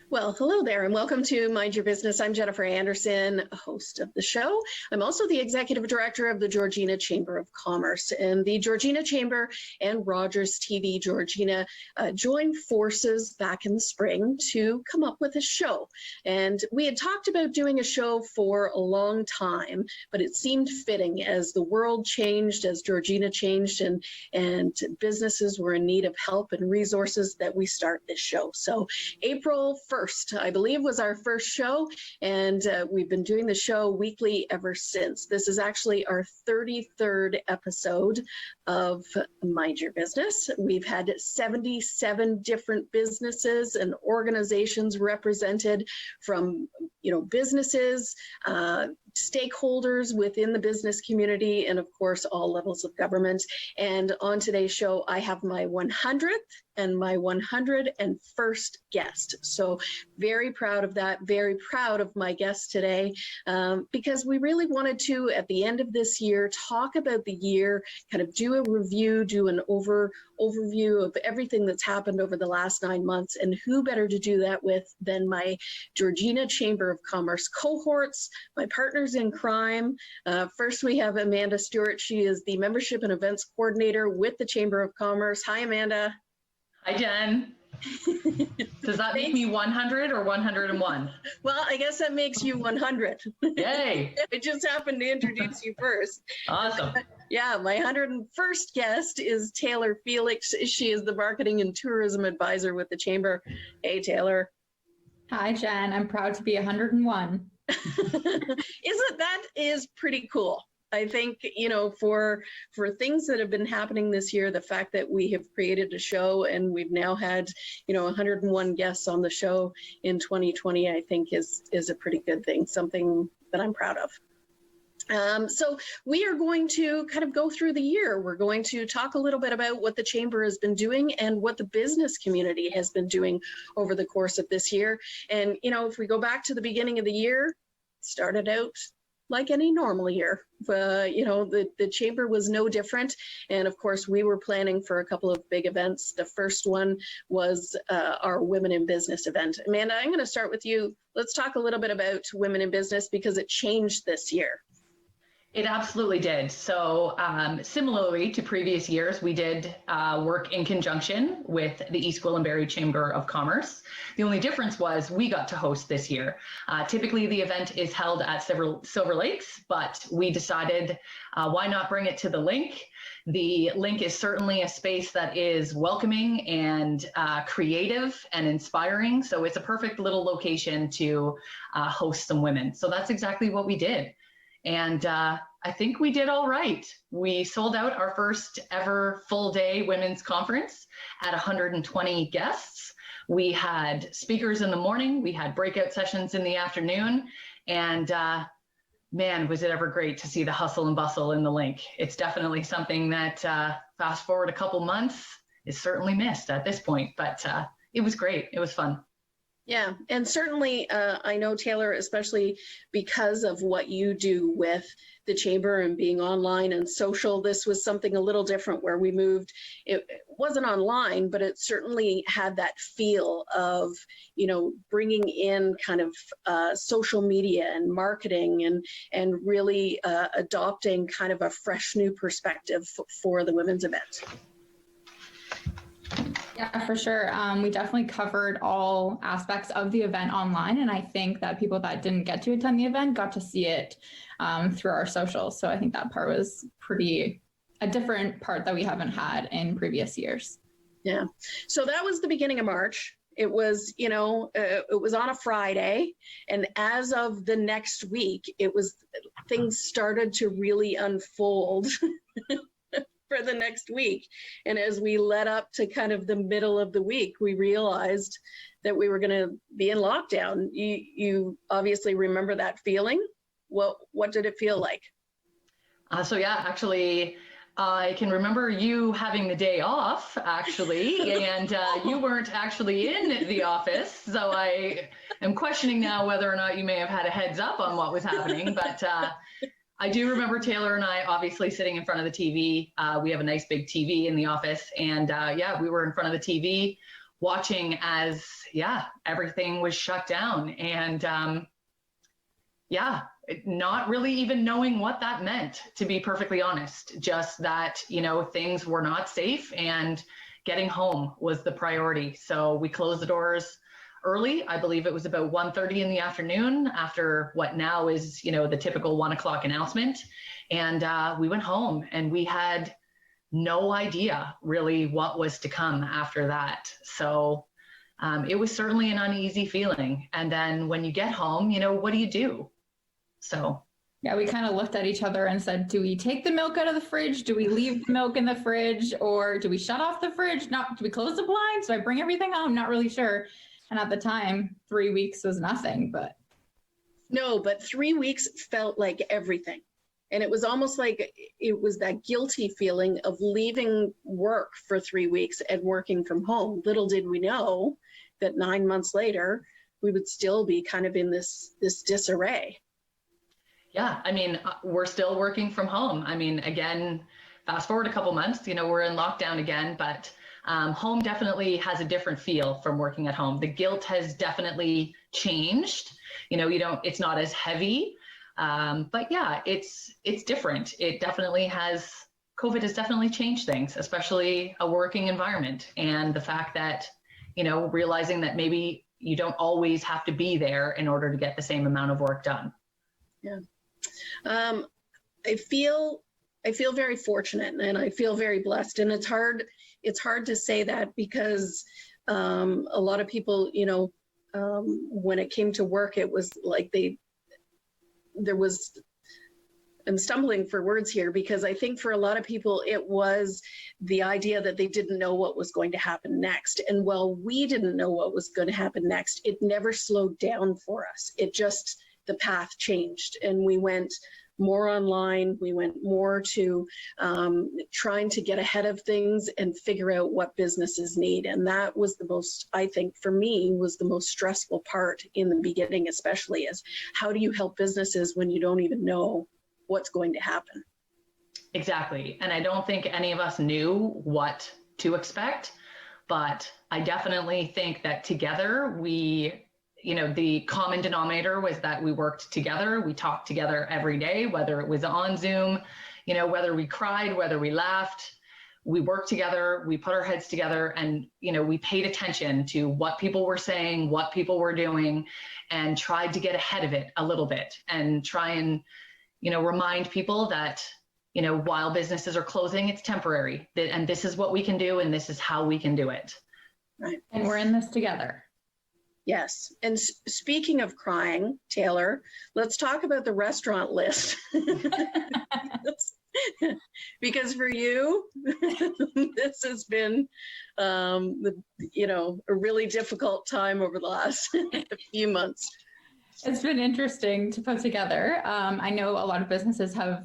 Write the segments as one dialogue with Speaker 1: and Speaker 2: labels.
Speaker 1: Well, hello there and welcome to Mind Your Business. I'm Jennifer Anderson, host of the show. I'm also the executive director of the Georgina Chamber of Commerce, and the Georgina Chamber and Rogers TV Georgina joined forces back in the spring to come up with a show. And we had talked about doing a show for a long time, but it seemed fitting as the world changed, as Georgina changed, and businesses were in need of help and resources that we start this show. So April 1st, I believe, was our first show, and we've been doing the show weekly ever since. This is actually our 33rd episode of Mind Your Business. We've had 77 different businesses and organizations represented from, businesses, stakeholders within the business community, and of course, all levels of government. And on today's show, I have my 100th and my 101st guest. So very proud of that, very proud of my guest today, because we really wanted to, at the end of this year, talk about the year, kind of do a review, do an overview of everything that's happened over the last 9 months. And who better to do that with than my Georgina Chamber of Commerce cohorts, my partners in crime. First, we have Amanda Stewart. She is the Membership and Events Coordinator with the Chamber of Commerce. Hi, Amanda.
Speaker 2: Hi, Jen. Does that make me 100 or 101?
Speaker 1: Well, I guess that makes you 100.
Speaker 2: Yay.
Speaker 1: I just happened to introduce you first.
Speaker 2: Awesome.
Speaker 1: Yeah, my 101st guest is Taylor Felix. She is the Marketing and Tourism Advisor with the Chamber. Hey, Taylor.
Speaker 3: Hi, Jen. I'm proud to be 101.
Speaker 1: That is pretty cool. I think, for things that have been happening this year, the fact that we have created a show and we've now had, 101 guests on the show in 2020, I think is a pretty good thing, something that I'm proud of. So we are going to kind of go through the year. We're going to talk a little bit about what the Chamber has been doing and what the business community has been doing over the course of this year. And, if we go back to the beginning of the year, started out like any normal year. The Chamber was no different. And of course, we were planning for a couple of big events. The first one was our Women in Business event. Amanda, I'm going to start with you. Let's talk a little bit about Women in Business because it changed this year.
Speaker 2: It absolutely did. So similarly to previous years, we did work in conjunction with the East Gwillimbury Chamber of Commerce. The only difference was we got to host this year. Typically, the event is held at Silver Lakes, but we decided why not bring it to the Link? The Link is certainly a space that is welcoming and creative and inspiring. So it's a perfect little location to host some women. So that's exactly what we did. And I think we did all right. We sold out our first ever full day women's conference at 120 guests. We had speakers in the morning. We had breakout sessions in the afternoon. And man, was it ever great to see the hustle and bustle in the Link. It's definitely something that fast forward a couple months is certainly missed at this point, but it was great. It was fun.
Speaker 1: Yeah, and certainly I know, Taylor, especially because of what you do with the Chamber and being online and social, this was something a little different where we moved. It wasn't online, but it certainly had that feel of, bringing in kind of social media and marketing and really adopting kind of a fresh new perspective for the women's event.
Speaker 3: Yeah, for sure. We definitely covered all aspects of the event online. And I think that people that didn't get to attend the event got to see it through our socials. So I think that part was a different part that we haven't had in previous years.
Speaker 1: Yeah. So that was the beginning of March. It was, it was on a Friday. And as of the next week, things started to really unfold for the next week. And as we led up to kind of the middle of the week, we realized that we were going to be in lockdown. You obviously remember that feeling. What did it feel like?
Speaker 2: Actually, I can remember you having the day off, actually, and you weren't actually in the office. So I am questioning now whether or not you may have had a heads up on what was happening. But I do remember Taylor and I obviously sitting in front of the TV. We have a nice big TV in the office. And we were in front of the TV watching as, everything was shut down. And not really even knowing what that meant, to be perfectly honest. Just that, things were not safe and getting home was the priority. So we closed the doors early. I believe it was about 1:30 in the afternoon after what now is, the typical 1:00 announcement. And we went home, and we had no idea really what was to come after that. So it was certainly an uneasy feeling. And then when you get home, what do you do? So
Speaker 3: yeah, we kind of looked at each other and said, do we take the milk out of the fridge? Do we leave the milk in the fridge? Or do we shut off the fridge? Do we close the blinds? Do I bring everything home? Not really sure. And at the time, 3 weeks was nothing, but.
Speaker 1: No, but 3 weeks felt like everything. And it was almost like it was that guilty feeling of leaving work for 3 weeks and working from home. Little did we know that 9 months later, we would still be kind of in this disarray.
Speaker 2: Yeah, I mean, we're still working from home. I mean, again, fast forward a couple months, we're in lockdown again, but home definitely has a different feel from working at home. The guilt has definitely changed. It's not as heavy, but yeah, it's different. COVID has definitely changed things, especially a working environment. And the fact that, realizing that maybe you don't always have to be there in order to get the same amount of work done.
Speaker 1: Yeah. I feel very fortunate, and I feel very blessed, and it's hard to say that because a lot of people, when it came to work, it was like I'm stumbling for words here, because I think for a lot of people, it was the idea that they didn't know what was going to happen next. And while we didn't know what was going to happen next, it never slowed down for us. The path changed, and we went more online. We went more to trying to get ahead of things and figure out what businesses need. And that was the most, I think for me, was the most stressful part in the beginning, especially, is how do you help businesses when you don't even know what's going to happen?
Speaker 2: Exactly. And I don't think any of us knew what to expect, but I definitely think that together the common denominator was that we worked together. We talked together every day, whether it was on Zoom, whether we cried, whether we laughed, we worked together, we put our heads together, and, we paid attention to what people were saying, what people were doing, and tried to get ahead of it a little bit and try and, remind people that, while businesses are closing, it's temporary, and this is what we can do, and this is how we can do it.
Speaker 1: Right.
Speaker 3: And we're in this together.
Speaker 1: Yes. And speaking of crying, Taylor, let's talk about the restaurant list. Because for you, this has been, a really difficult time over the last few months.
Speaker 3: It's been interesting to put together. I know a lot of businesses have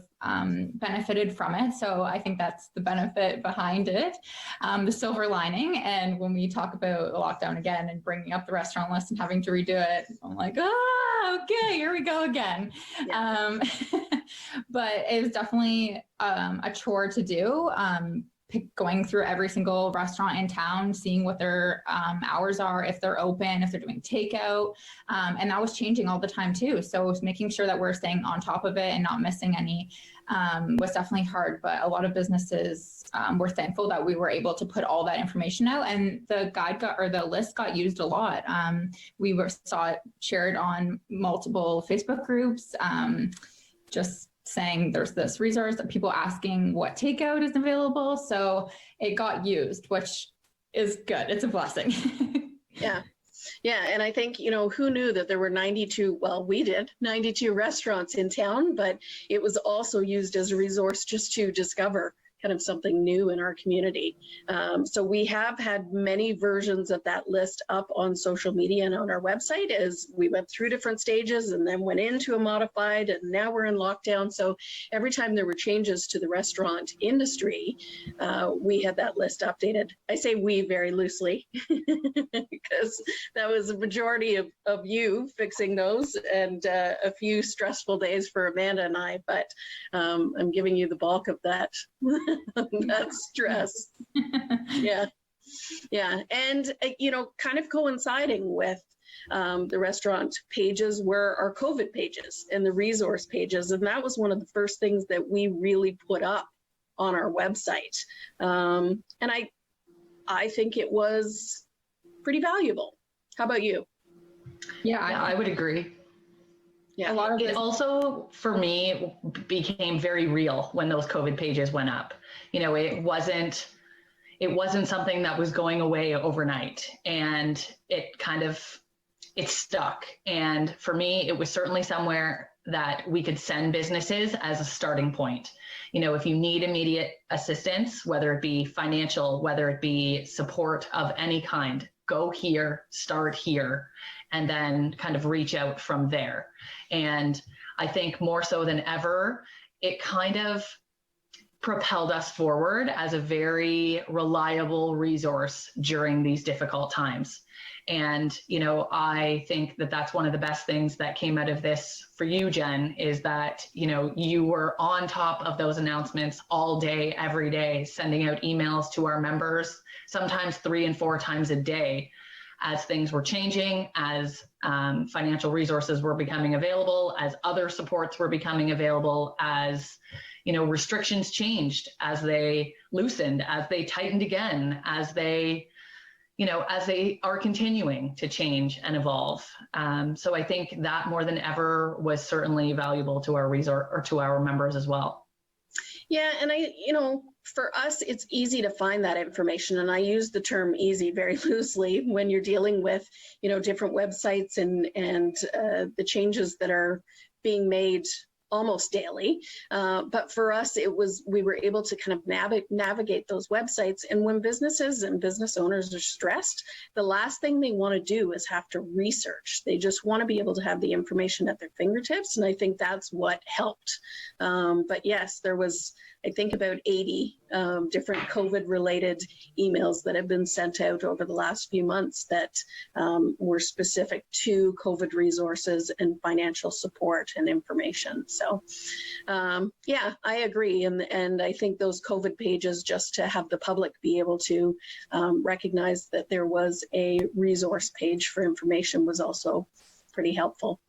Speaker 3: benefited from it. So I think that's the benefit behind it, the silver lining. And when we talk about lockdown again and bringing up the restaurant list and having to redo it, I'm like, okay, here we go again. Yeah. But it was definitely a chore to do. Going through every single restaurant in town, seeing what their hours are, if they're open, if they're doing takeout. And that was changing all the time too. So it was making sure that we're staying on top of it and not missing any was definitely hard. But a lot of businesses were thankful that we were able to put all that information out, and the list got used a lot. We saw it shared on multiple Facebook groups, just saying there's this resource that people asking what takeout is available. So it got used, which is good. It's a blessing.
Speaker 1: Yeah. Yeah. And I think, who knew that there were 92 restaurants in town, but it was also used as a resource just to discover kind of something new in our community. So we have had many versions of that list up on social media and on our website as we went through different stages and then went into a modified, and now we're in lockdown. So every time there were changes to the restaurant industry, we had that list updated. I say we very loosely because that was a majority of you fixing those and a few stressful days for Amanda and I, but I'm giving you the bulk of that. That stress. Yeah. Yeah. And, kind of coinciding with the restaurant pages were our COVID pages and the resource pages. And that was one of the first things that we really put up on our website. And I think it was pretty valuable. How about you?
Speaker 2: Yeah, I would agree.
Speaker 1: Yeah.
Speaker 2: A lot of it also, for me, became very real when those COVID pages went up. It wasn't something that was going away overnight, and it stuck. And for me, it was certainly somewhere that we could send businesses as a starting point. If you need immediate assistance, whether it be financial, whether it be support of any kind, go here, start here, and then kind of reach out from there. And I think more so than ever, it kind of propelled us forward as a very reliable resource during these difficult times. And, I think that that's one of the best things that came out of this for you, Jen, is that, you were on top of those announcements all day, every day, sending out emails to our members, sometimes 3 and 4 times a day, as things were changing, as financial resources were becoming available, as other supports were becoming available, as restrictions changed, as they loosened, as they tightened again, as they are continuing to change and evolve. So I think that more than ever was certainly valuable to our to our members as well.
Speaker 1: Yeah, and for us, it's easy to find that information. And I use the term easy very loosely when you're dealing with, different websites and the changes that are being made almost daily. But for us, we were able to kind of navigate those websites. And when businesses and business owners are stressed, the last thing they want to do is have to research. They just want to be able to have the information at their fingertips. And I think that's what helped. But yes, there was, I think, about 80 different COVID-related emails that have been sent out over the last few months that were specific to COVID resources and financial support and information. So, yeah, I agree. And I think those COVID pages, just to have the public be able to recognize that there was a resource page for information, was also pretty helpful.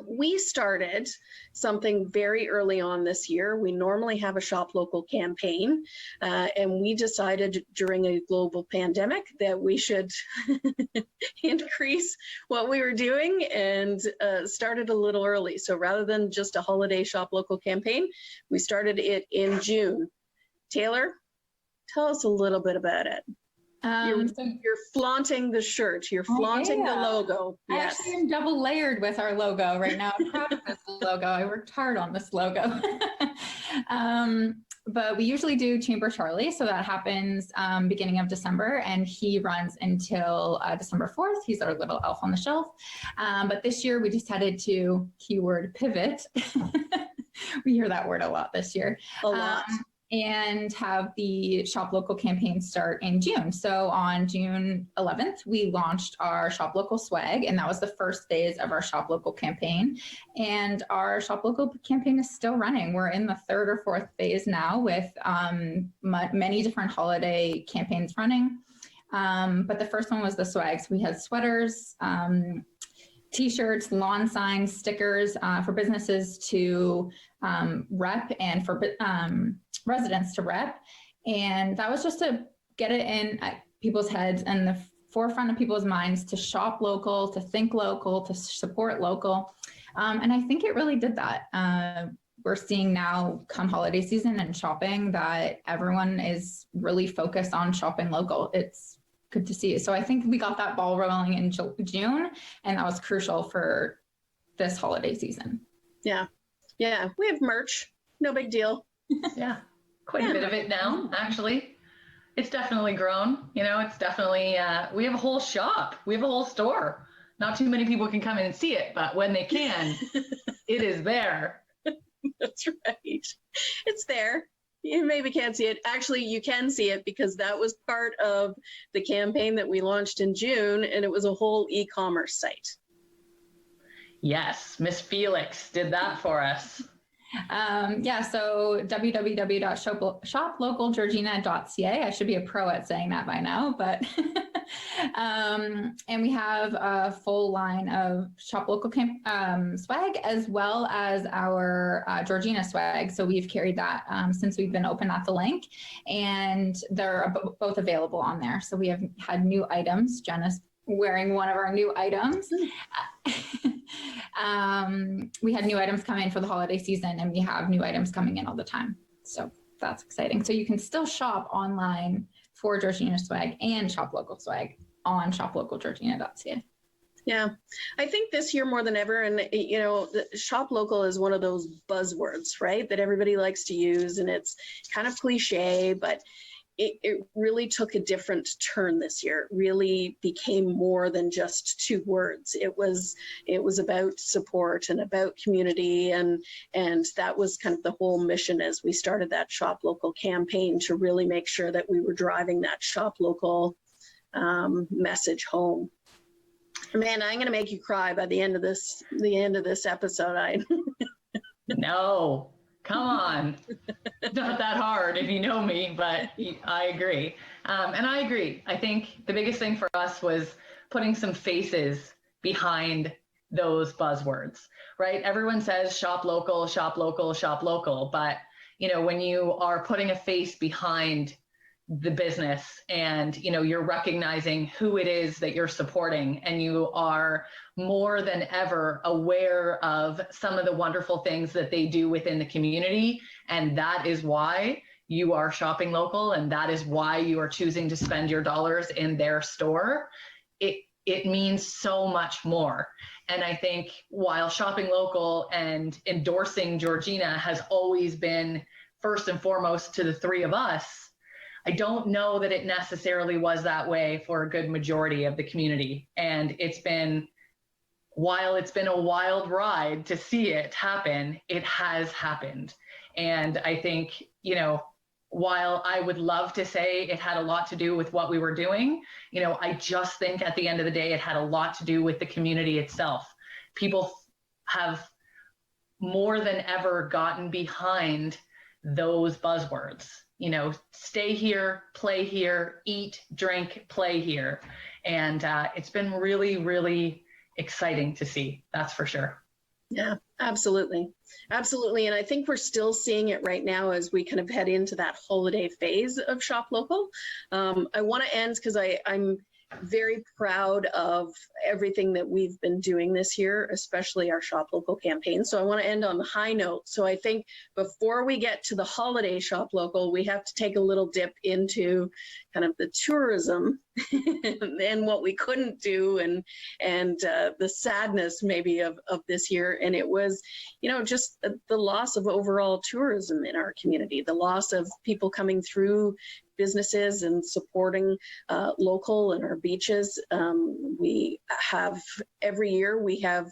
Speaker 1: We started something very early on this year. We normally have a Shop Local campaign, and we decided during a global pandemic that we should increase what we were doing and started a little early. So rather than just a holiday Shop Local campaign, we started it in June. Taylor, tell us a little bit about it. You're flaunting the shirt. You're flaunting the logo. Yes.
Speaker 3: I actually am double layered with our logo right now. I'm proud of this logo. I worked hard on this logo. But we usually do Chamber Charlie. So that happens beginning of December, and he runs until December 4th. He's our little elf on the shelf. But this year we decided to keyword pivot. We hear that word a lot this year.
Speaker 1: A lot.
Speaker 3: And have the Shop Local campaign start in June. So on June 11th, we launched our Shop Local swag, and that was the first phase of our Shop Local campaign. And our Shop Local campaign is still running. We're in the 3rd or 4th phase now with many different holiday campaigns running. But the first one was the swags. We had sweaters, T-shirts, lawn signs, stickers for businesses to rep and for residents to rep. And that was just to get it in people's heads and the forefront of people's minds to shop local, to think local, to support local. And I think it really did that. We're seeing now come holiday season and shopping that everyone is really focused on shopping local. It's good to see. So I think we got that ball rolling in June, and that was crucial for this holiday season.
Speaker 1: Yeah. Yeah. We have merch. No big deal.
Speaker 2: Yeah. Quite a bit of it now, actually. It's definitely grown. It's definitely, we have a whole shop. We have a whole store. Not too many people can come in and see it, but when they can, it is there.
Speaker 1: That's right. It's there. You maybe can't see it. Actually, you can see it because that was part of the campaign that we launched in June, and it was a whole e-commerce site.
Speaker 2: Yes, Miss Felix did that for us.
Speaker 3: So www.shoplocalgeorgina.ca. I should be a pro at saying that by now, but and we have a full line of Shop Local swag, as well as our Georgina swag. So we've carried that since we've been open at the link, and they're both available on there. So we have had new items. Jenna's wearing one of our new items. We had new items come in for the holiday season, and we have new items coming in all the time. So that's exciting. So you can still shop online for Georgina swag and Shop Local swag on shoplocalgeorgina.ca.
Speaker 1: Yeah, I think this year more than ever, and Shop Local is one of those buzzwords, right, that everybody likes to use, and it's kind of cliche, but it really took a different turn this year. It really became more than just two words. It was about support and about community, and that was kind of the whole mission as we started that Shop Local campaign, to really make sure that we were driving that Shop Local message home. Man, I'm going to make you cry by the end of this episode.
Speaker 2: No. Come on. It's not that hard if you know me, but I agree. And I agree. I think the biggest thing for us was putting some faces behind those buzzwords, right? Everyone says shop local, shop local, shop local. But, when you are putting a face behind the business, and you're recognizing who it is that you're supporting, and you are more than ever aware of some of the wonderful things that they do within the community, and that is why you are shopping local, and that is why you are choosing to spend your dollars in their store, it means so much more. And I think while shopping local and endorsing Georgina has always been first and foremost to the three of us, I don't know that it necessarily was that way for a good majority of the community. And while it's been a wild ride to see it happen, it has happened. And I think, while I would love to say it had a lot to do with what we were doing, I just think at the end of the day, it had a lot to do with the community itself. People have more than ever gotten behind those buzzwords. Stay here, play here, eat, drink, play here. And it's been really, really exciting to see, that's for sure.
Speaker 1: Yeah, absolutely. Absolutely. And I think we're still seeing it right now as we kind of head into that holiday phase of Shop Local. I want to end because I'm very proud of everything that we've been doing this year, especially our Shop Local campaign. So I want to end on a high note. So I think before we get to the holiday Shop Local, we have to take a little dip into kind of the tourism and what we couldn't do, and the sadness maybe of this year. And it was, just the loss of overall tourism in our community, the loss of people coming through businesses and supporting local and our beaches. We have every year we have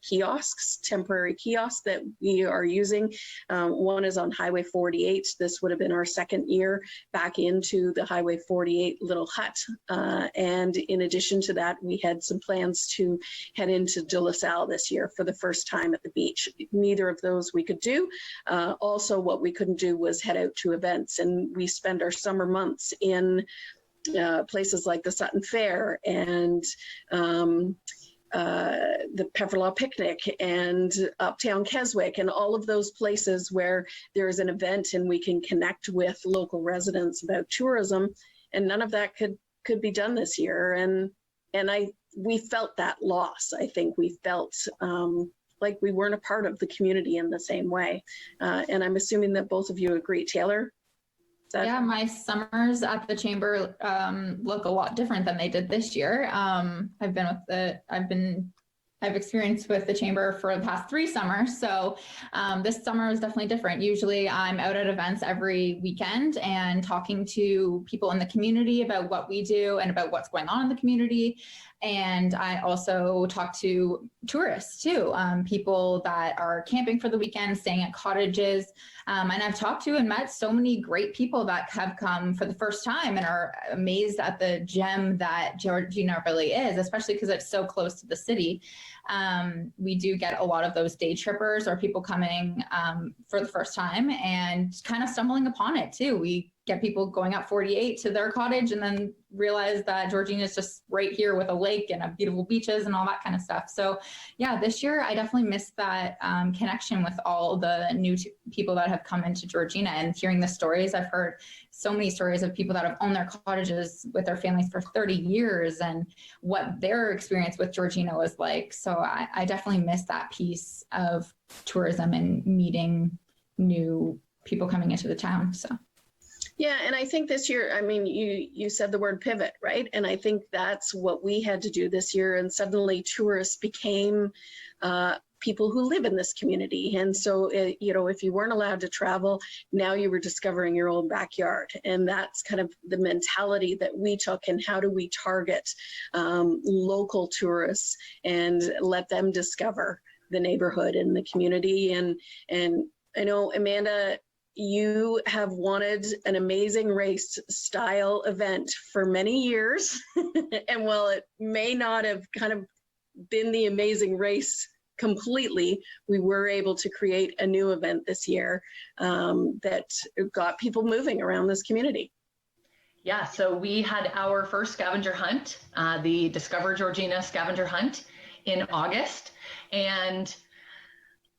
Speaker 1: kiosks, temporary kiosks that we are using. One is on Highway 48. This would have been our second year back into the Highway 48 little hut. And in addition to that, we had some plans to head into De La Salle this year for the first time at the beach. Neither of those we could do. Also, what we couldn't do was head out to events, and we spend our summer months in places like the Sutton Fair and the Pefferlaw Picnic and Uptown Keswick, and all of those places where there is an event and we can connect with local residents about tourism, and none of that could be done this year. And we felt that loss. I think we felt like we weren't a part of the community in the same way. And I'm assuming that both of you agree. Taylor?
Speaker 3: Yeah, my summers at the chamber look a lot different than they did this year. I've experienced with the chamber for the past 3 summers. So this summer is definitely different. Usually I'm out at events every weekend and talking to people in the community about what we do and about what's going on in the community. And I also talk to tourists too, people that are camping for the weekend, staying at cottages. And I've talked to and met so many great people that have come for the first time and are amazed at the gem that Georgina really is, especially because it's so close to the city. We do get a lot of those day trippers or people coming for the first time and kind of stumbling upon it too. We get people going up 48 to their cottage and then realize that Georgina is just right here with a lake and beautiful beaches and all that kind of stuff. So yeah, this year I definitely missed that connection with all the new people that have come into Georgina, and hearing the stories. I've heard so many stories of people that have owned their cottages with their families for 30 years and what their experience with Georgina was like. So I definitely missed that piece of tourism and meeting new people coming into the town. So.
Speaker 1: Yeah, and I think this year, I mean, you said the word pivot, right? And I think that's what we had to do this year. And suddenly tourists became people who live in this community. And so, if you weren't allowed to travel, now you were discovering your own backyard. And that's kind of the mentality that we took. And how do we target local tourists and let them discover the neighborhood and the community? And I know, Amanda, you have wanted an amazing race style event for many years. And while it may not have kind of been the amazing race completely, we were able to create a new event this year that got people moving around this community.
Speaker 2: Yeah, so we had our first scavenger hunt, the Discover Georgina scavenger hunt in August. And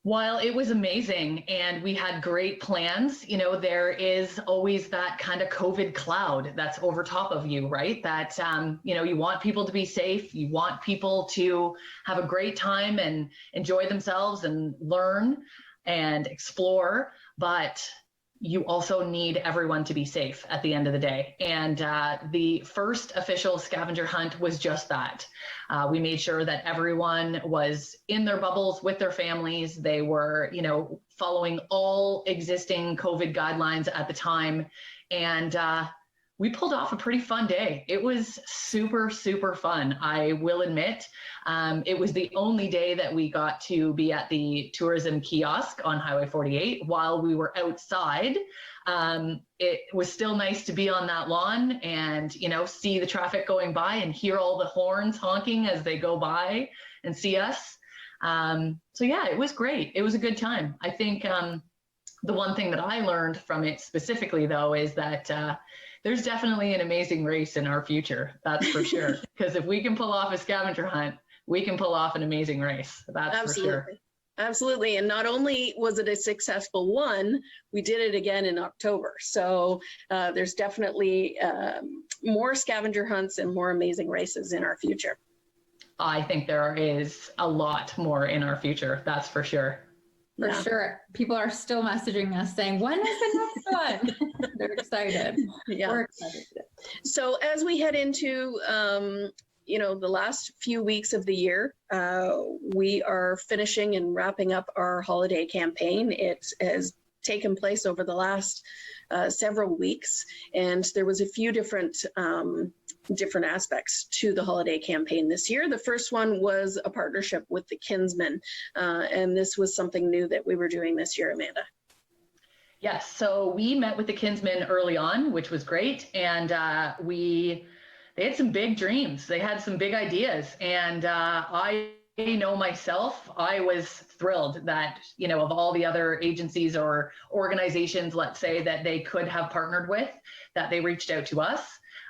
Speaker 2: while it was amazing and we had great plans, there is always that kind of COVID cloud that's over top of you, right? That, you want people to be safe. You want people to have a great time and enjoy themselves and learn and explore. But you also need everyone to be safe at the end of the day. And the first official scavenger hunt was just that. We made sure that everyone was in their bubbles with their families. They were, following all existing COVID guidelines at the time. And we pulled off a pretty fun day. It was super, super fun, I will admit. It was the only day that we got to be at the tourism kiosk on Highway 48 while we were outside. It was still nice to be on that lawn and, see the traffic going by and hear all the horns honking as they go by and see us. So yeah, it was great. It was a good time. I think the one thing that I learned from it specifically, though, is that there's definitely an amazing race in our future. That's for sure. Because if we can pull off a scavenger hunt, we can pull off an amazing race. That's
Speaker 1: Absolutely.
Speaker 2: For sure.
Speaker 1: Absolutely. And not only was it a successful one, we did it again in October. So there's definitely more scavenger hunts and more amazing races in our future.
Speaker 2: I think there is a lot more in our future. That's for sure.
Speaker 3: For sure. People are still messaging us saying, when is the next one? They're excited.
Speaker 1: Yeah.
Speaker 3: We're excited.
Speaker 1: So as we head into, the last few weeks of the year, we are finishing and wrapping up our holiday campaign. It has taken place over the last several weeks, and there was a few different aspects to the holiday campaign this year. The first one was a partnership with the Kinsmen, and this was something new that we were doing this year, Amanda.
Speaker 2: Yes, so we met with the Kinsmen early on, which was great, and they had some big dreams. They had some big ideas, and I know myself, I was thrilled that, of all the other agencies or organizations, let's say, that they could have partnered with, that they reached out to us.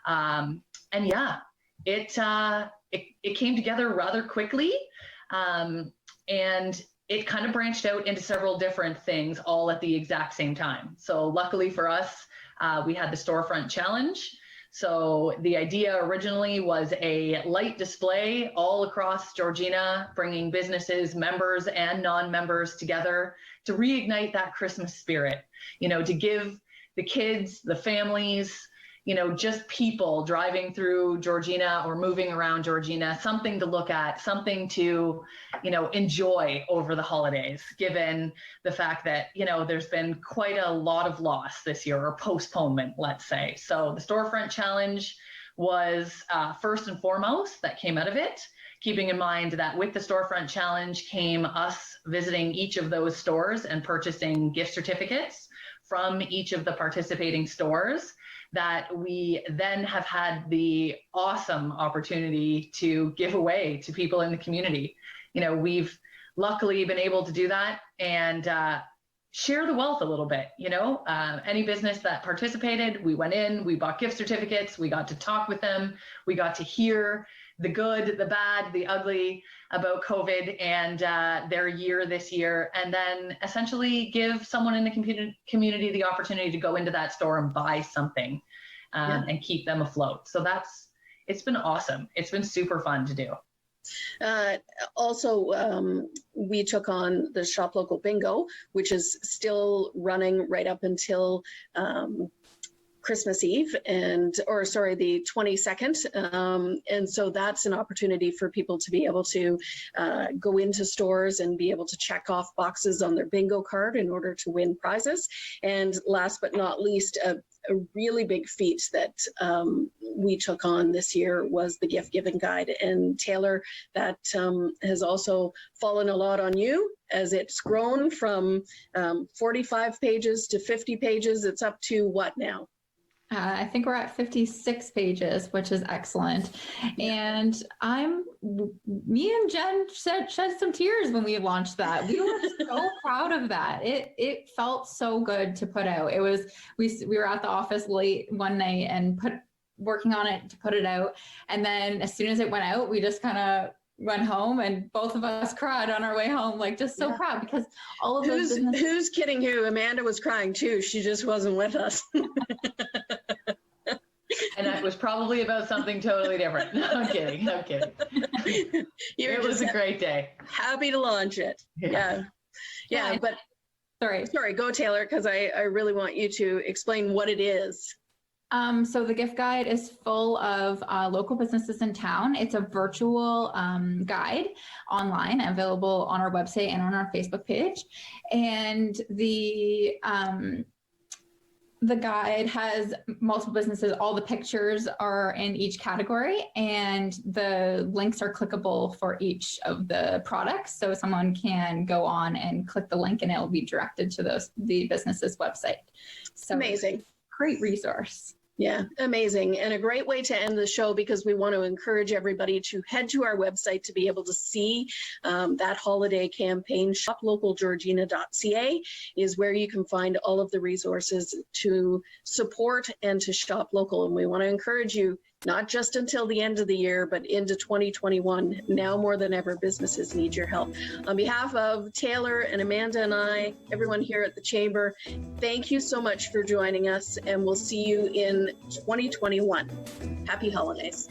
Speaker 2: And yeah, it came together rather quickly, and it kind of branched out into several different things all at the exact same time. So luckily for us, we had the storefront challenge. So the idea originally was a light display all across Georgina, bringing businesses, members and non-members together to reignite that Christmas spirit, to give the kids, the families, just people driving through Georgina or moving around Georgina, something to look at, something to, enjoy over the holidays, given the fact that, there's been quite a lot of loss this year, or postponement, let's say. So the storefront challenge was first and foremost that came out of it, keeping in mind that with the Storefront Challenge came us visiting each of those stores and purchasing gift certificates from each of the participating stores that we then have had the awesome opportunity to give away to people in the community. You know, we've luckily been able to do that and share the wealth a little bit. You know, any business that participated, we went in, we bought gift certificates, we got to talk with them, we got to hear the good, the bad, the ugly about COVID and their year this year, and then essentially give someone in the community the opportunity to go into that store and buy something and keep them afloat. So it's been awesome. It's been super fun to do.
Speaker 1: Also, we took on the Shop Local Bingo, which is still running right up until Christmas Eve the 22nd. And so that's an opportunity for people to be able to go into stores and be able to check off boxes on their bingo card in order to win prizes. And last but not least, a really big feat that we took on this year was the gift giving guide. And Taylor, that has also fallen a lot on you as it's grown from 45 pages to 50 pages. It's up to what now?
Speaker 3: I think we're at 56 pages, which is excellent. And me and Jen shed some tears when we launched that. We were so proud of that. It felt so good to put out. We were at the office late one night and working on it to put it out. And then as soon as it went out, we just kind of went home and both of us cried on our way home, like just so proud because all of those businesses.
Speaker 1: Who's kidding who? Amanda was crying too. She just wasn't with us.
Speaker 2: And that was probably about something totally different. No, I'm kidding. It was a great day.
Speaker 1: Happy to launch it. Yeah. But sorry, go Taylor, because I really want you to explain what it is.
Speaker 3: So the gift guide is full of local businesses in town. It's a virtual guide online available on our website and on our Facebook page. And the guide has multiple businesses. All the pictures are in each category and the links are clickable for each of the products. So someone can go on and click the link and it will be directed to the business's website. So
Speaker 1: amazing.
Speaker 3: Great resource.
Speaker 1: Yeah, amazing. And a great way to end the show because we want to encourage everybody to head to our website to be able to see that holiday campaign. ShopLocalGeorgina.ca is where you can find all of the resources to support and to shop local. And we want to encourage you, not just until the end of the year, but into 2021. Now more than ever, businesses need your help. On behalf of Taylor and Amanda and I, everyone here at the Chamber, thank you so much for joining us, and we'll see you in 2021. Happy holidays.